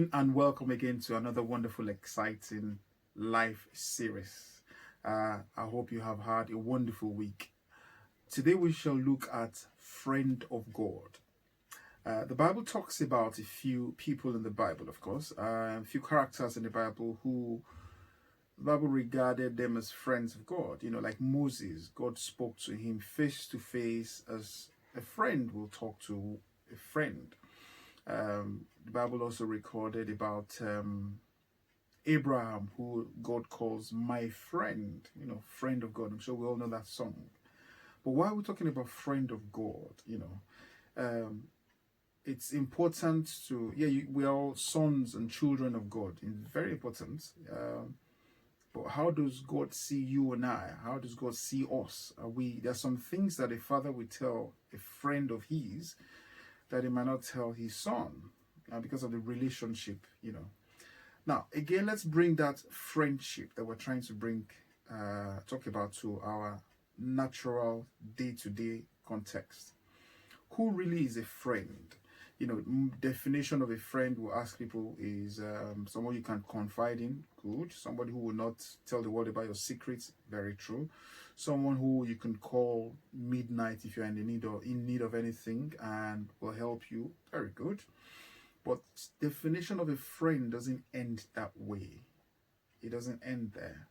evening and welcome again to another wonderful, exciting life series. I hope you have had a wonderful week. Today we shall look at friend of God. The Bible talks about a few people in the Bible, of course, a few characters in the Bible who the Bible regarded them as friends of God. You know, like Moses, God spoke to him face to face as a friend will talk to a friend. The Bible also recorded about Abraham, who God calls my friend, friend of God. I'm sure we all know that song. But why are we talking about friend of God? It's important to, we are all sons and children of God. It's very important. But how does God see you and I? How does God see us? There are some things that a father will tell a friend of his that he might not tell his son because of the relationship, Now, again, let's bring that friendship that we're trying to talk about to our natural day-to-day context. Who really is a friend? Definition of a friend we'll ask people is someone you can confide in, good. Somebody who will not tell the world about your secrets, very true. Someone who you can call midnight if you're in need of anything and will help you, very good. But definition of a friend doesn't end that way. It doesn't end there.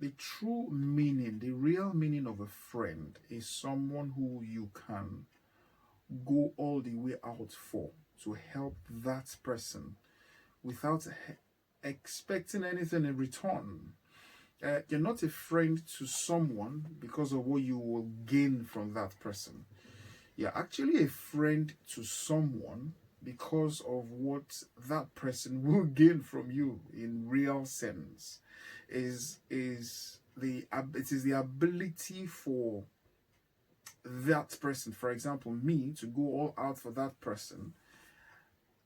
The true meaning, the real meaning of a friend is someone who you can go all the way out for to help that person without expecting anything in return. You're not a friend to someone because of what you will gain from that person. You're actually a friend to someone because of what that person will gain from you in real sense. It is the ability for that person, for example, me, to go all out for that person,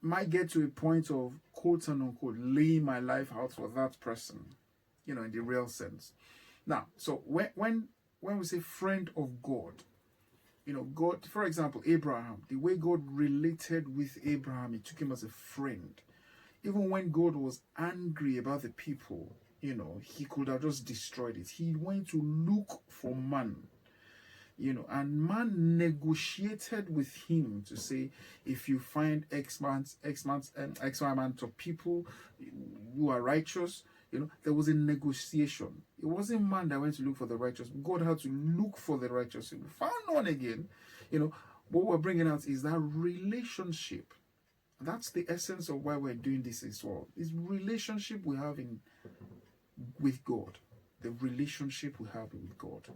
might get to a point of quote and unquote laying my life out for that person, in the real sense. Now, so when we say friend of God, God, for example, Abraham, the way God related with Abraham, he took him as a friend. Even when God was angry about the people, he could have just destroyed it. He went to look for man. And man negotiated with him to say, if you find X amount of people who are righteous, there was a negotiation. It wasn't man that went to look for the righteous. God had to look for the righteous. We found one again. What we're bringing out is that relationship. That's the essence of why we're doing this as well. It's relationship we have with God. The relationship we have with God.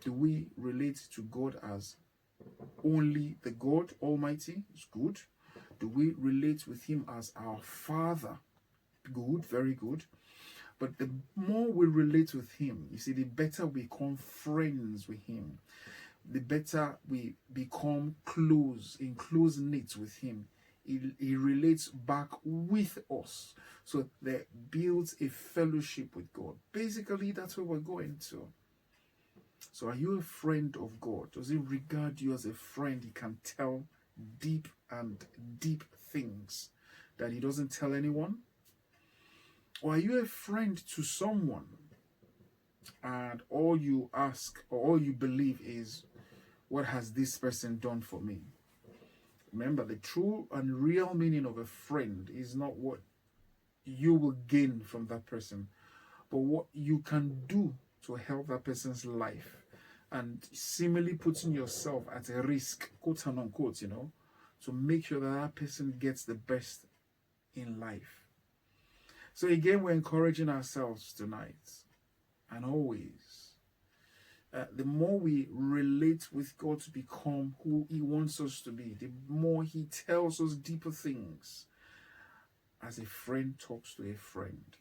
Do we relate to God as only the God Almighty? It's good. Do we relate with him as our Father? Good, very good. But the more we relate with him, you see, the better we become friends with him. The better we become in close knit with him. He relates back with us. So that builds a fellowship with God. Basically, that's what we're going to. So are you a friend of God? Does he regard you as a friend he can tell deep things that he doesn't tell anyone? Or are you a friend to someone and all you ask or all you believe is, what has this person done for me? Remember, the true and real meaning of a friend is not what you will gain from that person, but what you can do to help that person's life, and seemingly putting yourself at a risk, quote and unquote, to make sure that person gets the best in life. So again, we're encouraging ourselves tonight and always. The more we relate with God to become who he wants us to be, the more he tells us deeper things as a friend talks to a friend.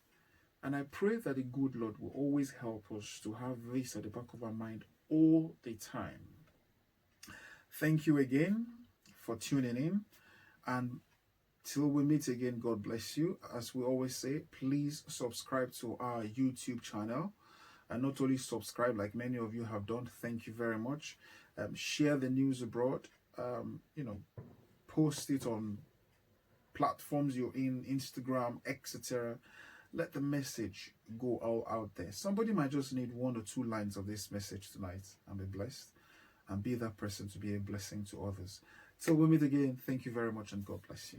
And I pray that the good Lord will always help us to have this at the back of our mind all the time. Thank you again for tuning in. And till we meet again, God bless you. As we always say, please subscribe to our YouTube channel. And not only subscribe, like many of you have done, thank you very much. Share the news abroad. Post it on platforms you're in, Instagram, etc. Let the message go all out there. Somebody might just need 1 or 2 lines of this message tonight and be blessed, and be that person to be a blessing to others. Till we meet again, thank you very much and God bless you.